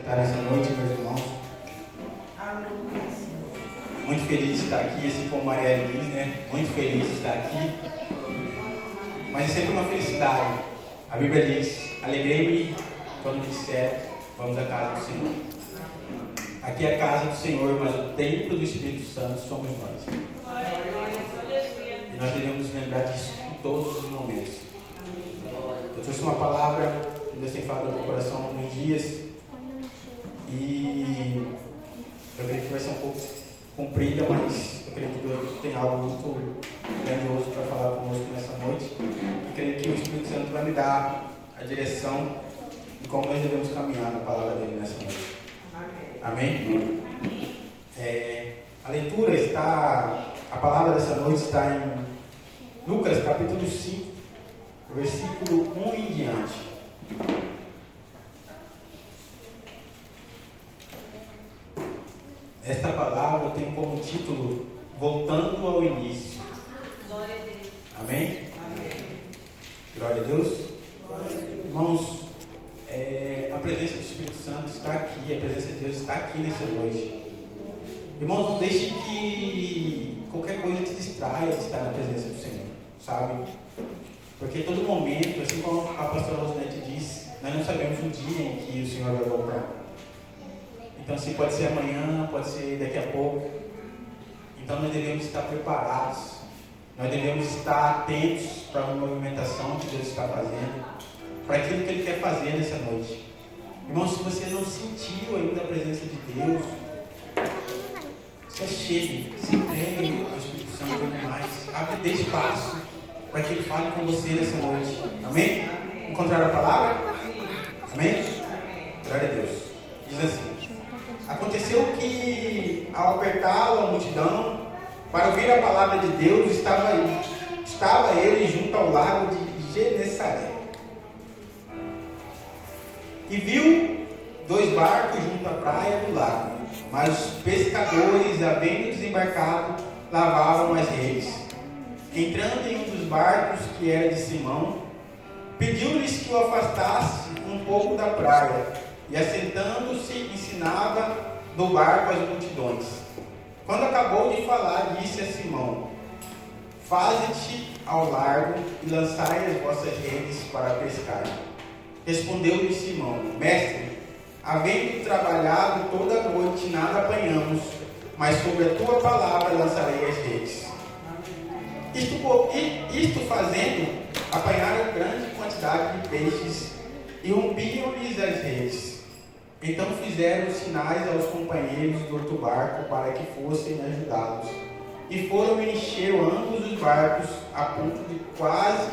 Nessa noite, meus irmãos, muito feliz de estar aqui, assim como Maria diz, né? Muito feliz de estar aqui, mas é sempre uma felicidade. A Bíblia diz: alegrei-me quando disser, vamos à casa do Senhor. Aqui é a casa do Senhor, mas o templo do Espírito Santo somos nós. E nós devemos lembrar disso em todos os momentos. Eu trouxe uma palavra que Deus tem falado no meu coração há alguns dias. E eu creio que vai ser um pouco comprida, mas eu creio que Deus tem algo muito grandioso para falar conosco nessa noite. E creio que o Espírito Santo vai me dar a direção de como nós devemos caminhar na palavra dele nessa noite. Amém? A leitura está, a palavra dessa noite está em Lucas capítulo 5, versículo 1 em diante. Esta palavra tem como título Voltando ao Início. Glória a Deus. Amém? Amém. Glória a Deus. Irmãos, a presença do Espírito Santo está aqui, a presença de Deus está aqui nessa noite. Irmãos, não deixe que qualquer coisa te distraia de estar na presença do Senhor, sabe? Porque todo momento, assim como a pastora Rosinete disse, nós não sabemos o dia em que o Senhor vai voltar. Então, assim, pode ser amanhã, pode ser daqui a pouco. Então, nós devemos estar preparados. Nós devemos estar atentos para a movimentação que Deus está fazendo, para aquilo que Ele quer fazer nessa noite. Irmão, se você não sentiu ainda a presença de Deus, se chegue, se entregue ao Espírito Santo demais. Abre, dê espaço para que Ele fale com você nessa noite. Amém? Encontraram a palavra? Amém? Glória a Deus. Diz assim: aconteceu que, ao apertá-lo a multidão, para ouvir a palavra de Deus, estava ele junto ao lago de Genesaré. E viu 2 barcos junto à praia do lago, mas os pescadores, havendo desembarcado, lavavam as redes. Entrando em um dos barcos, que era de Simão, pediu-lhes que o afastasse um pouco da praia, e assentando-se, ensinava do barco as multidões. Quando acabou de falar, disse a Simão: faze-te ao largo e lançai as vossas redes para pescar. Respondeu-lhe Simão: mestre, havendo trabalhado toda a noite, nada apanhamos, mas sobre a tua palavra lançarei as redes. Isto fazendo, apanharam grande quantidade de peixes e rompiam-lhes as redes. Então fizeram sinais aos companheiros do outro barco para que fossem ajudá-los. E foram e encheram ambos os barcos a ponto de quase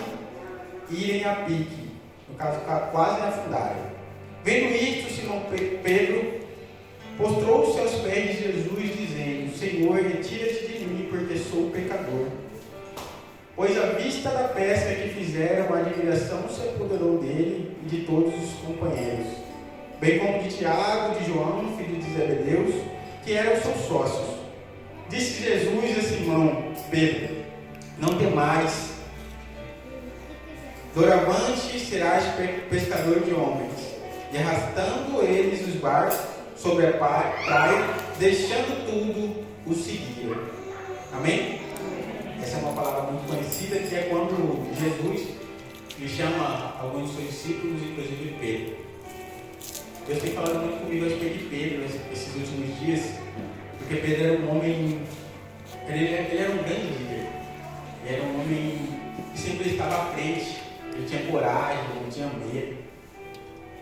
irem a pique, no caso, quase afundarem. Vendo isto, Simão Pedro prostrou-se aos pés de Jesus, dizendo: Senhor, retira-te de mim, porque sou pecador. Pois à vista da pesca que fizeram, a admiração se apoderou dele e de todos os companheiros, bem como de Tiago, de João, filho de Zebedeus, que eram seus sócios. Disse Jesus a Simão Pedro: não temais, doravante serás pescador de homens. E arrastando eles os barcos sobre a praia, deixando tudo, o seguiram. Amém? Essa é uma palavra muito conhecida, que é quando Jesus lhe chama alguns de seus discípulos, inclusive Pedro. Deus tem falado muito comigo a respeito de Pedro esses últimos dias, porque Pedro era um homem, ele era um grande líder. Ele era um homem que sempre estava à frente, ele tinha coragem, não tinha medo,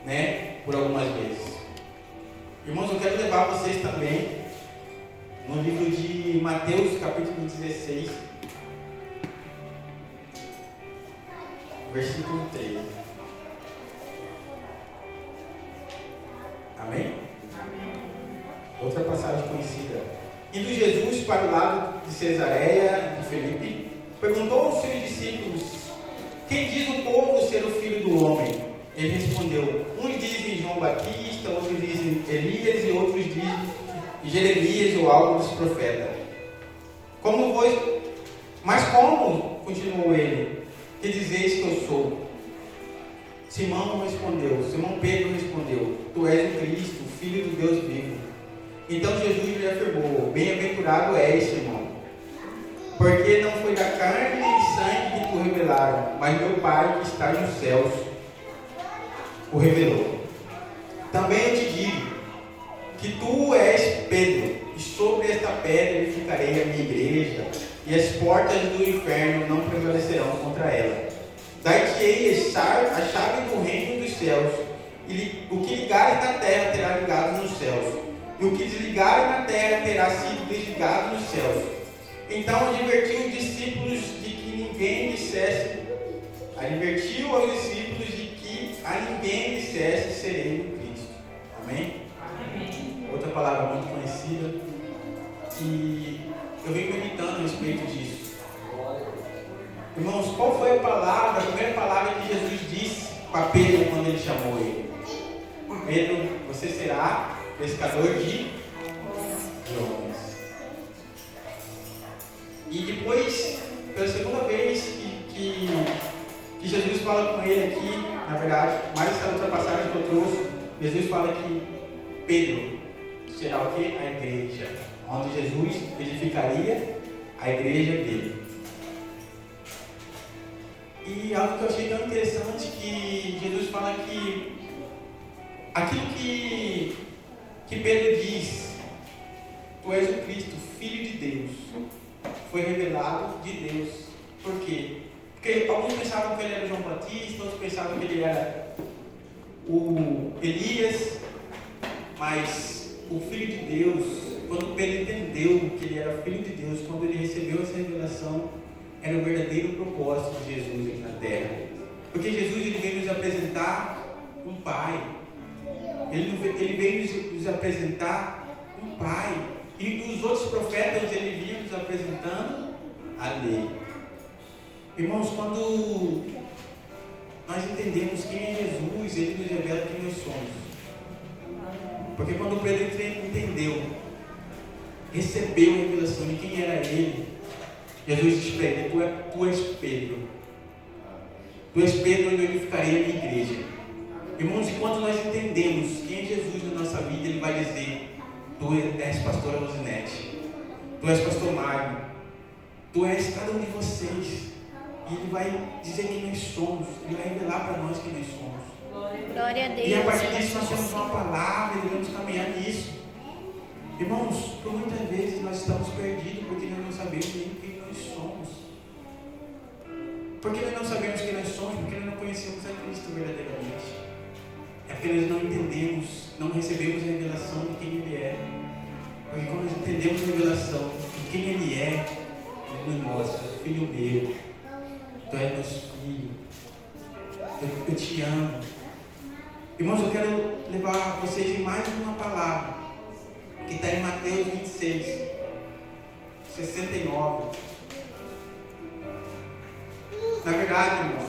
né? Por algumas vezes. Irmãos, eu quero levar vocês também no livro de Mateus, capítulo 16, versículo 13. Amém? Amém. Outra passagem conhecida. Indo Jesus para o lado de Cesareia de Filipe, perguntou aos seus discípulos: quem diz o povo ser o filho do homem? Ele respondeu: uns dizem João Batista, outros dizem Elias e outros dizem Jeremias ou algo dos profetas. Mas como, continuou ele, que dizeis que eu sou? Simão Pedro respondeu: tu és o Cristo, Filho do Deus vivo. Então Jesus lhe afirmou: bem-aventurado és, Simão, porque não foi da carne e de sangue que tu revelaram, mas meu Pai que está nos céus o revelou. Também eu te digo que tu és Pedro, e sobre esta pedra edificarei a minha igreja, e as portas do inferno não prevalecerão contra ela. Dar-te-ei a chave do reino dos céus, e o que ligares na terra terá ligado nos céus, e o que desligares na terra terá sido desligado nos céus. Então advertiu aos discípulos de que a ninguém dissesse, serei no Cristo. Amém? Amém. Outra palavra muito conhecida, que eu venho meditando a respeito disso. Irmãos, qual foi a primeira palavra que Jesus disse para Pedro quando ele chamou ele? Pedro, você será pescador de homens. E depois, pela segunda vez que Jesus fala com ele aqui, na verdade, mais essa outra passagem que eu trouxe, Jesus fala que Pedro será o quê? A igreja, onde Jesus edificaria a igreja dele. E algo que eu achei tão interessante, que Jesus fala que aquilo que Pedro diz, tu és o Cristo, Filho de Deus, foi revelado de Deus. Por quê? Porque alguns pensavam que ele era João Batista, outros pensavam que ele era o Elias, mas o Filho de Deus, quando Pedro entendeu que ele era Filho de Deus, quando ele recebeu essa revelação, era o verdadeiro propósito de Jesus aqui na terra. Porque Jesus ele veio nos apresentar um Pai. Ele veio nos apresentar um Pai. E os outros profetas ele vinha nos apresentando a lei. Irmãos, quando nós entendemos quem é Jesus, ele nos revela quem nós somos. Porque quando Pedro entendeu, recebeu a revelação de quem era ele, Jesus disse para ele: tu és Pedro. Tu és Pedro, onde eu edificarei a minha igreja. Irmãos, e quando nós entendemos quem é Jesus na nossa vida, ele vai dizer: tu és pastora Rosinete, tu és pastor Mário, tu és cada um de vocês. E ele vai dizer quem nós somos, ele vai revelar para nós quem nós somos. Glória a Deus. E a partir disso nós temos uma palavra e devemos caminhar nisso. Irmãos, por muitas vezes nós estamos perdidos porque nós não sabemos nem quem nós somos. Por que nós não sabemos quem nós somos? Porque nós não conhecemos a Cristo verdadeiramente. É porque nós não entendemos, não recebemos a revelação de quem Ele é. Porque quando nós entendemos a revelação de quem Ele é, Ele nos mostra: filho meu, tu és meu filho, eu te amo. Irmãos, eu quero levar vocês em mais uma palavra, que está em Mateus 26, 69. Na verdade, irmãos,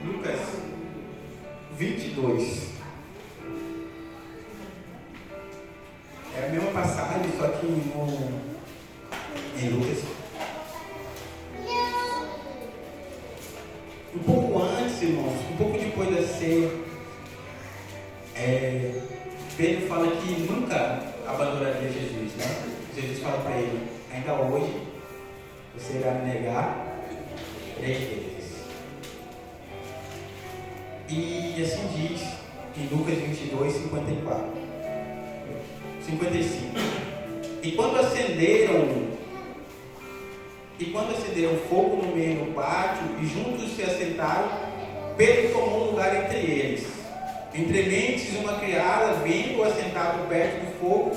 Lucas 22. É a mesma passagem, só que em Lucas. Um pouco antes, irmãos, um pouco depois da ceia, Pedro fala que nunca abandonaria Jesus, né? Jesus fala para ele: ainda hoje você irá me negar 3 vezes. E assim diz em Lucas 22, 55. E quando acenderam fogo no meio do pátio e juntos se assentaram, Pedro tomou lugar entre eles. Entre mentes, uma criada, vendo-o assentado perto do fogo,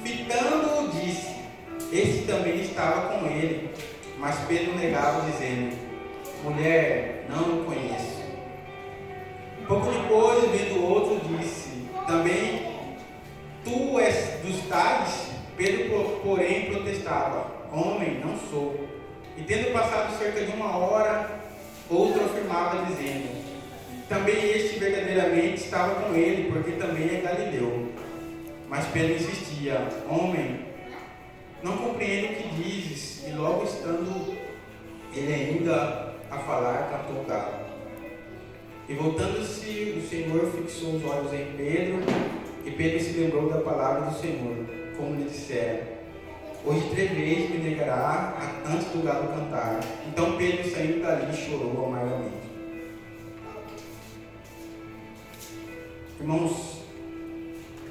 fitando-o, disse: esse também estava com ele. Mas Pedro negava, dizendo: mulher, não o conheço. Pouco depois, vendo o outro, disse: também tu és dos tais? Pedro, porém, protestava: homem, não sou. E tendo passado cerca de 1 hora, outro afirmava, dizendo: também este verdadeiramente estava com ele, porque também é galileu. Mas Pedro insistia: homem, não compreendo o que dizes. E logo estando ele ainda a falar, cantou o galo. E voltando-se, o Senhor fixou os olhos em Pedro, e Pedro se lembrou da palavra do Senhor, como lhe dissera: hoje 3 vezes me negará antes do galo cantar. Então Pedro, saindo dali, chorou amargamente. Irmãos,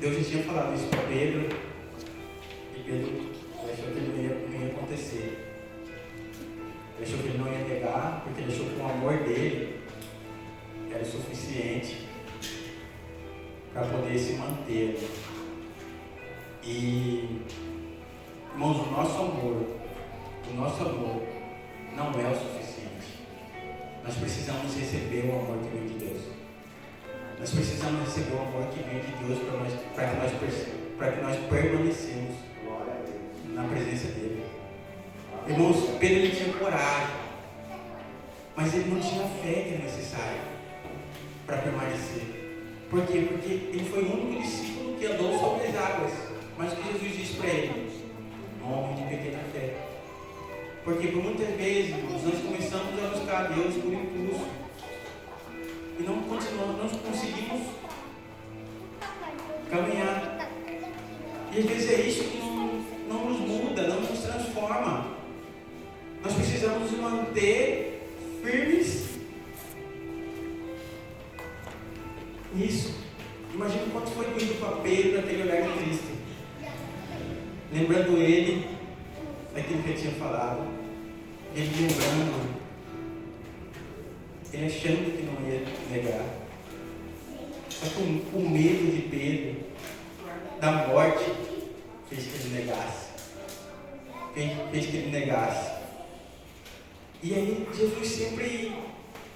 Deus já tinha falado isso para Pedro, e Pedro achou que não ia acontecer. Ele achou que ele não ia negar, porque ele achou que o amor dele era o suficiente para poder se manter. E, irmãos, o nosso amor não é o suficiente. Nós precisamos receber o amor que vem de Deus. Nós precisamos receber o amor que vem de Deus para que nós permanecemos na presença dele. Irmãos, Pedro ele tinha coragem, mas ele não tinha a fé que é necessária para permanecer. Por quê? Porque ele foi o único discípulo que andou sobre as águas. Mas o que Jesus disse para ele? Um homem de pequena fé. Porque por muitas vezes nós começamos a buscar a Deus por impulso e não conseguimos caminhar. E às vezes é isso que não nos muda, não nos transforma. Nós precisamos nos manter firmes nisso. Imagina quanto foi doído para Pedro naquele olhar de Cristo, lembrando ele daquilo que ele tinha falado, ele lembrando, ele achando que não ia negar. Só que o medo de Pedro da morte fez que ele negasse. Fez que ele negasse. E aí Jesus sempre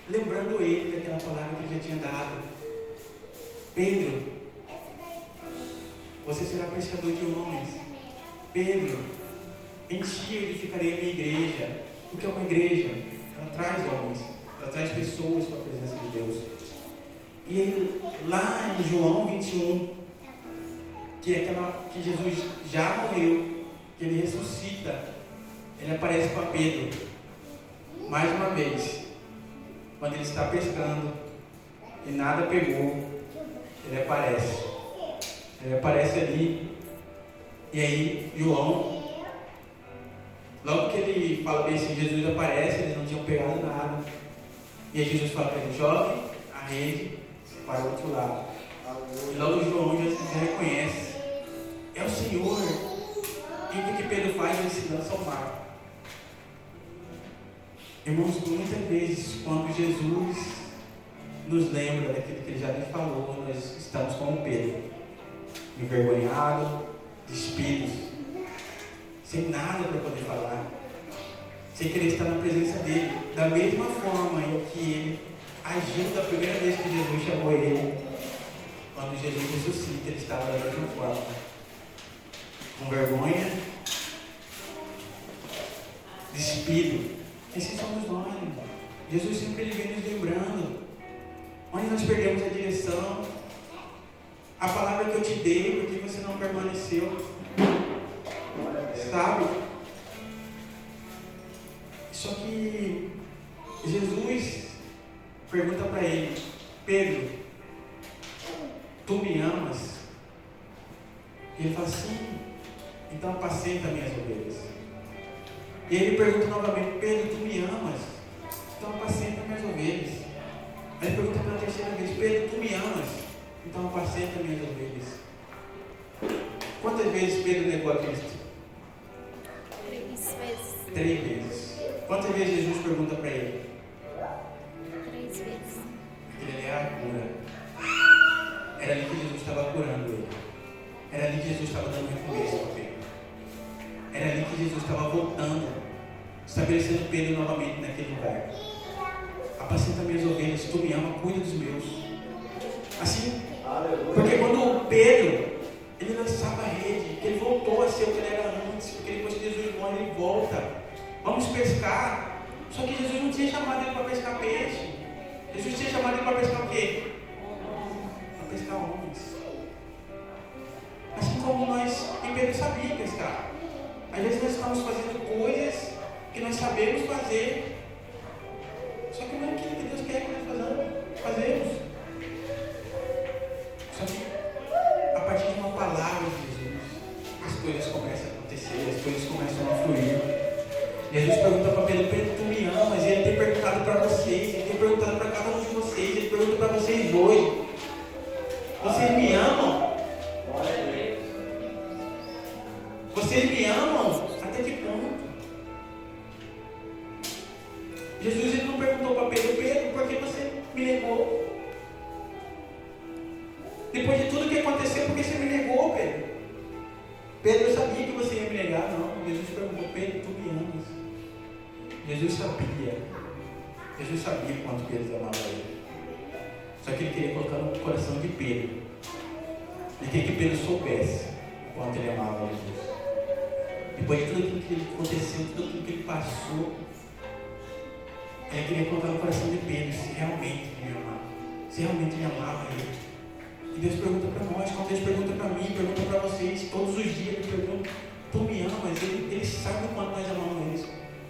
lembrando ele daquela palavra que ele já tinha dado: Pedro, você será pescador de homens. Pedro, em ti eu edificarei a minha igreja. O que é uma igreja? Ela traz homens, ela traz pessoas para a presença de Deus. E aí, lá em João 21, que é aquela que Jesus já morreu, que ele ressuscita, ele aparece para Pedro mais uma vez, quando ele está pescando e nada pegou. Ele aparece ali. E aí João, logo que ele fala bem assim, Jesus aparece, eles não tinham pegado nada. E aí Jesus fala para ele: jogue a rede para o outro lado. E logo João já reconhece: é o Senhor. E o que Pedro faz? Ele se lança ao mar. Irmãos, muitas vezes quando Jesus nos lembra daquilo que ele já lhe falou, nós estamos como Pedro, envergonhado, despidos, sem nada para poder falar, sem querer estar na presença dele, da mesma forma em que ele agiu da primeira vez que Jesus chamou ele. Quando Jesus ressuscita, ele estava da mesma forma, com vergonha, despido. Esses somos nós. Jesus sempre ele vem nos lembrando onde nós perdemos a direção, a palavra que eu te dei, porque você não permaneceu, sabe? Só que Jesus pergunta para ele: Pedro, tu me amas? E ele fala: sim, então apacenta minhas ovelhas. E ele pergunta novamente: Pedro, tu me amas? Então apacenta minhas ovelhas. Aí ele pergunta pela terceira vez: Pedro, tu me amas? Então apacenta minhas ovelhas. Quantas vezes Pedro negou a Cristo? 3 vezes. 3 vezes. Quantas vezes Jesus pergunta para ele? 3 vezes. Ele é a cura. Era ali que Jesus estava curando ele. Era ali que Jesus estava dando recomeço para Pedro. Era ali que Jesus estava voltando, estabelecendo Pedro novamente naquele lugar. Apacenta minhas ovelhas, tu me ama, cuida dos meus. Assim, porque quando Pedro, ele lançava a rede, ele voltou a ser o que ele era antes, porque depois que Jesus morre, ele volta. Vamos pescar. Só que Jesus não tinha chamado ele para pescar peixe. Jesus tinha chamado ele para pescar o quê? Para pescar homens. Assim como nós, e Pedro sabia pescar. Às vezes nós estamos fazendo coisas que nós sabemos fazer, só que não é aquilo que Deus quer que nós fazer. Jesus pergunta para Pedro: Pedro, tu me amas? E ele tem perguntado para vocês, ele tem perguntado para cada um de vocês, ele pergunta para vocês hoje: vocês me amam? Vocês me amam? Até que ponto? Jesus ele não perguntou para Pedro: Pedro, por que você me negou? Depois de tudo que aconteceu, por que você me negou, Pedro? Pedro, eu sabia que você ia me negar. Não, Jesus perguntou: Pedro, tu me amas? Jesus sabia quanto Pedro amava ele. Só que ele queria colocar no coração de Pedro. Ele queria que Pedro soubesse o quanto ele amava Jesus. Depois de tudo aquilo que aconteceu, tudo aquilo que ele passou, ele queria colocar no coração de Pedro se realmente me amava. Se realmente me amava ele. E Deus pergunta para nós, como Deus pergunta para mim, pergunta para vocês, todos os dias Ele pergunta: tu me amas? Ele sabe o quanto nós amamos Ele,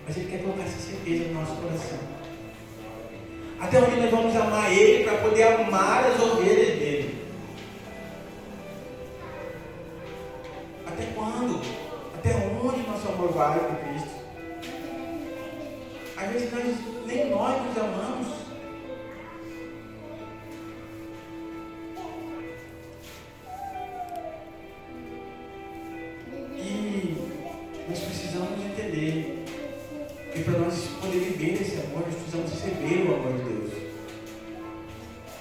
mas Ele quer colocar essa certeza no nosso coração. Até onde nós vamos amar Ele para poder amar as ovelhas dele? Até quando? Até onde nosso amor vai por Cristo? Às vezes nem nós nos amamos. Nós precisamos entender que para nós poder viver esse amor, nós precisamos receber o amor de Deus.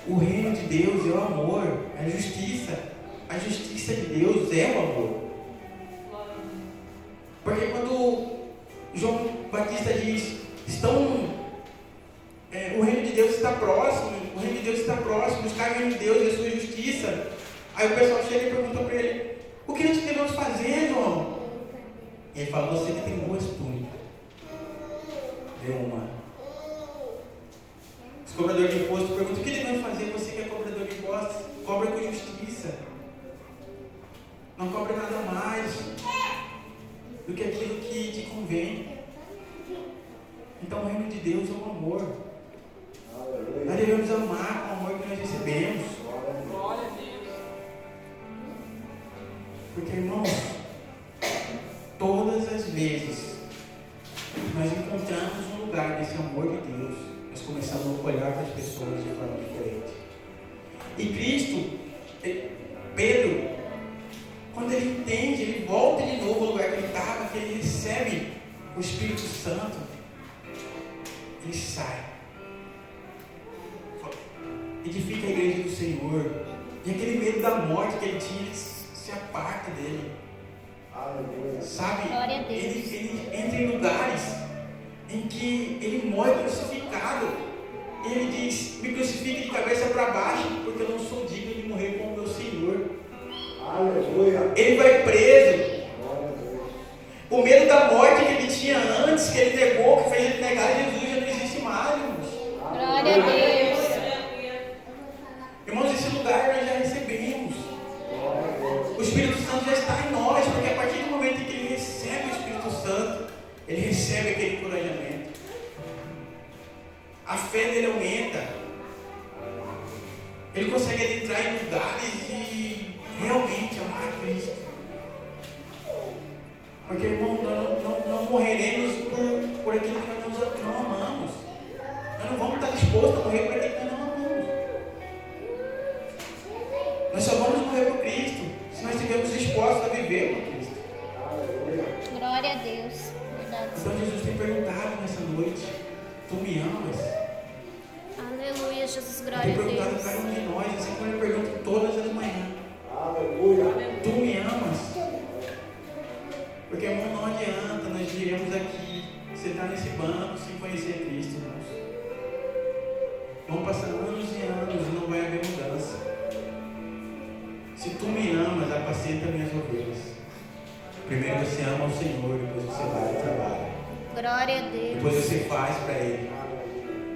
O reino de Deus é o amor, é a justiça. A justiça de Deus é o amor. Porque quando João Batista diz: o reino de Deus está próximo, o reino de Deus está próximo, buscar o reino de Deus e a sua justiça. Aí o pessoal chega e pergunta para ele: o que nós devemos fazer, João? E ele fala: você que tem duas túnicas, dê uma. Os cobradores de imposto perguntam: o que devemos fazer? Você que é cobrador de impostos, cobra com justiça. Não cobra nada mais do que aquilo que te convém. Então o reino de Deus é o amor. Nós devemos amar com o amor que nós recebemos. Porque, irmãos, todas as vezes que nós encontramos um lugar desse amor de Deus, nós começamos a olhar para as pessoas de forma diferente. E Cristo, Pedro, quando ele entende, ele volta de novo ao lugar que ele estava, que ele recebe o Espírito Santo, ele sai, edifica a igreja do Senhor, e aquele medo da morte que ele tinha se aparta dele. Sabe, ele entra em lugares em que ele morre crucificado. E ele diz: me crucifique de cabeça para baixo, porque eu não sou digno de morrer com o meu Senhor. Aleluia. Ele vai preso. O medo da morte que ele tinha antes, que ele negou, que fez ele negar Jesus, já não existe mais, irmãos. Glória a Deus. Irmãos, esse lugar nós já recebemos. O Espírito Santo já está em nós, porque a partir do momento em que ele recebe o Espírito Santo, ele recebe aquele encorajamento. A fé dele aumenta. Ele consegue entrar em lugares e realmente amar Cristo. Porque, irmão, nós não morreremos por aquilo que nós não amamos. Nós não vamos estar dispostos a morrer por aquilo que nós não amamos. Nós só vamos morrer por Cristo se nós estivermos dispostos a viver por Cristo. Glória a Deus. Verdade. Então Jesus tem perguntado nessa noite: tu me amas? Aleluia, Jesus, glória Tem a perguntado a Deus. cada um de nós, assim como ele pergunta todas as manhãs: Aleluia. tu me amas? Porque, irmão, não adianta nós viremos aqui, sentar nesse banco sem conhecer Cristo, irmãos. Vão passar anos e anos e não vai haver mudança. Se tu me amas, apacenta minhas ovelhas. Primeiro você ama o Senhor, depois você vai e trabalha. Glória a Deus. Depois você faz para Ele.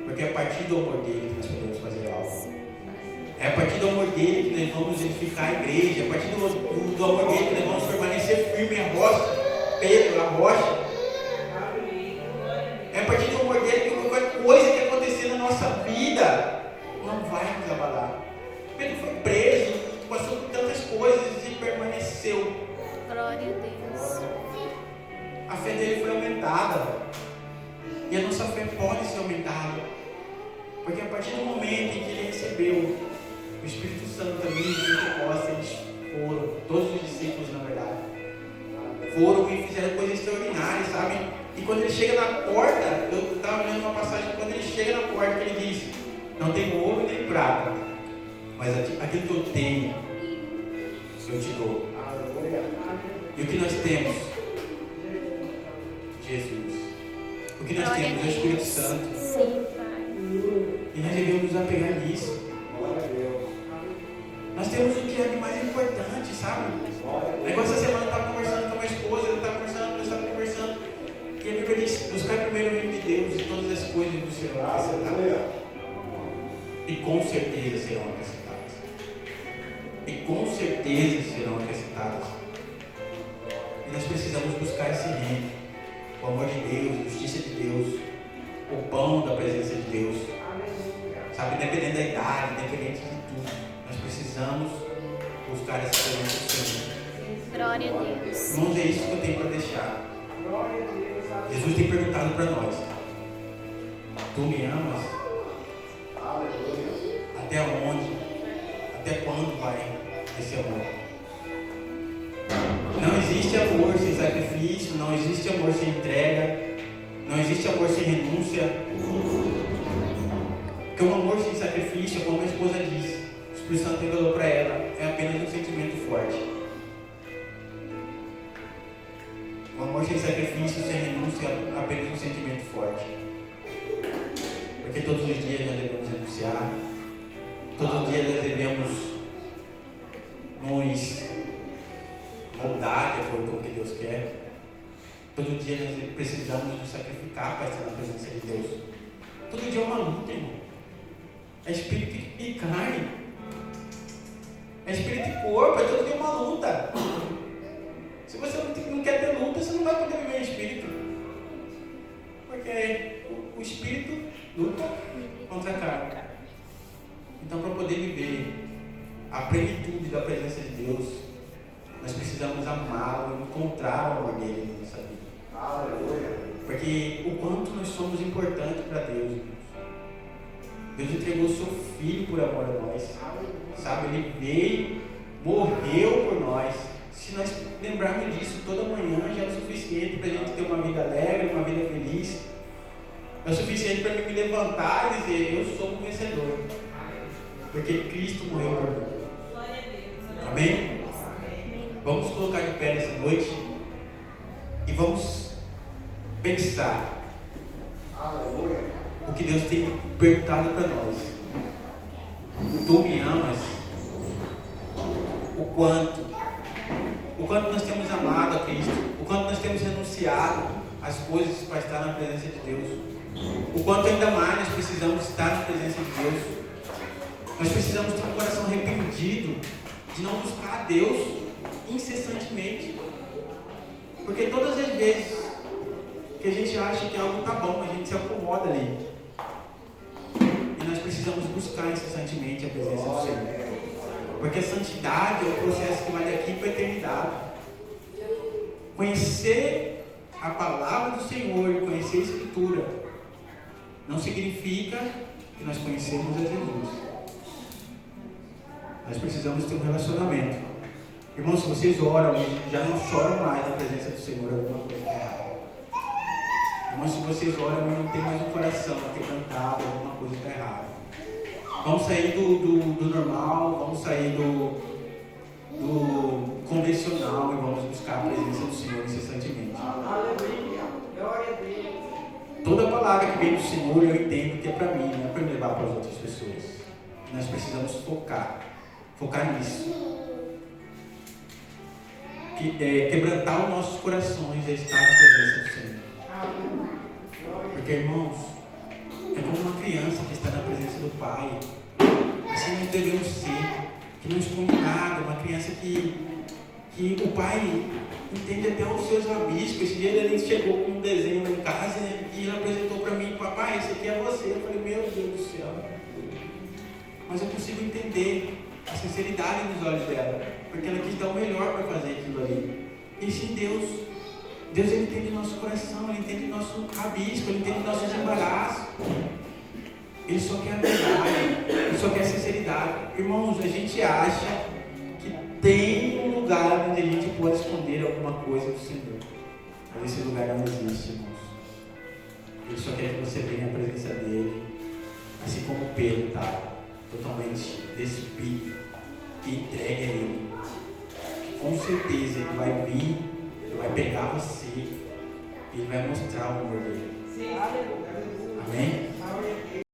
Porque é a partir do amor dele que nós podemos fazer algo. É a partir do amor dele que nós vamos edificar a igreja. É a partir do amor dele que nós vamos permanecer firme a rocha. Pedro, a rocha. É a partir do amor dele que qualquer coisa que acontecer na nossa vida não vai nos abalar. Pedro foi preso, passou por tantas coisas e permaneceu. Glória a Deus. a fé dele foi aumentada. E a nossa fé pode ser aumentada. Porque a partir do momento em que ele recebeu o Espírito Santo também, de Pentecoste, eles foram, todos os discípulos na verdade, foram e fizeram coisas extraordinárias, sabe? E quando ele chega na porta, eu estava lendo uma passagem, quando ele chega na porta, ele diz: não tenho ouro nem prata, mas aquilo que eu tenho, eu te dou. E o que nós temos? Jesus. O que nós temos é o Espírito Santo. Sim, Pai. E nós devemos nos apegar nisso. Nós temos o que é de mais importante, sabe? Essa semana eu estava conversando com a minha esposa, nós estávamos conversando. E a Bíblia diz: buscar primeiro o reino de Deus e todas as coisas do Senhor acrescentadas. E com certeza serão acrescentadas. E com certeza serão acrescentadas. E nós precisamos buscar esse reino. O amor de Deus, a justiça de Deus, o pão da presença de Deus. Sabe, independente da idade, independente de tudo, nós precisamos buscar essa presença do Senhor. Glória a Deus. Irmãos, é isso que eu tenho para deixar. Jesus tem perguntado para nós: tu me amas? Até onde? Até quando vai esse amor? Não existe amor sem sacrifício, não existe amor sem entrega, não existe amor sem renúncia. Porque um amor sem sacrifício, como a esposa disse, o Espírito Santo revelou para ela, é apenas um sentimento forte. Um amor sem sacrifício, sem renúncia, é apenas um sentimento forte. Porque todos os dias nós devemos renunciar, todos os dias nós devemos nos moldar de acordo com o que Deus quer. Todo dia nós precisamos nos sacrificar para estar na presença de Deus. Todo dia é uma luta, irmão. É espírito e carne. É espírito e corpo. É todo dia uma luta. Se você não quer ter luta, você não vai poder viver em espírito. Porque o espírito luta contra a carne. Então, para poder viver a plenitude da presença de Deus, nós precisamos amá-lo, encontrar o amor dele na nossa vida. Porque o quanto nós somos importantes para Deus, irmãos. Deus entregou o seu Filho por amor a nós. Sabe, Ele veio, morreu por nós. Se nós lembrarmos disso toda manhã, já é o suficiente para a gente ter uma vida alegre, uma vida feliz. É o suficiente para mim me levantar e dizer: eu sou um vencedor. Porque Cristo morreu por mim. Amém? Vamos colocar de pé nessa noite e vamos pensar o que Deus tem perguntado para nós. Tu me amas? O quanto nós temos amado a Cristo, o quanto nós temos renunciado às coisas para estar na presença de Deus, o quanto ainda mais nós precisamos estar na presença de Deus. Nós precisamos ter um coração arrependido de não buscar a Deus incessantemente, porque todas as vezes que a gente acha que algo está bom, a gente se acomoda ali, e nós precisamos buscar incessantemente a presença do Senhor, porque a santidade é um processo que vai daqui para a eternidade. Conhecer a palavra do Senhor e conhecer a Escritura não significa que nós conhecemos a Jesus. Nós precisamos ter um relacionamento. Irmãos, se vocês oram e já não choram mais na presença do Senhor, alguma coisa está errada. Irmãos, se vocês oram e não tem mais um coração quebrantado, alguma coisa está errada. Vamos sair do normal, vamos sair do convencional e vamos buscar a presença do Senhor incessantemente. Toda palavra que vem do Senhor eu entendo que é para mim, não é para me levar para as outras pessoas. Nós precisamos focar nisso. Quebrantar os nossos corações e estar na presença do Senhor. Porque, irmãos, é como uma criança que está na presença do Pai. Assim nós devemos ser, que não esconde nada, uma criança que o Pai entende até os seus rabiscos. Esse dia ele chegou com um desenho lá em casa e ele apresentou para mim: papai, esse aqui é você. Eu falei: meu Deus do céu. Mas eu consigo entender a sinceridade nos olhos dela, porque ela quis dar o melhor para fazer aquilo ali. Pense em Deus. Deus, Ele entende o nosso coração, Ele entende o nosso rabisco, Ele entende o nosso embaraço. Ele só quer a verdade, Ele só quer a sinceridade. Irmãos, a gente acha que tem um lugar onde a gente pode esconder alguma coisa do Senhor. Mas esse lugar não existe, irmãos. Ele só quer que você venha à presença dEle, assim como Pedro estava, totalmente despido e entregue a Ele. Com certeza Ele vai vir, Ele vai pegar você, Ele vai mostrar o amor dEle. Amém?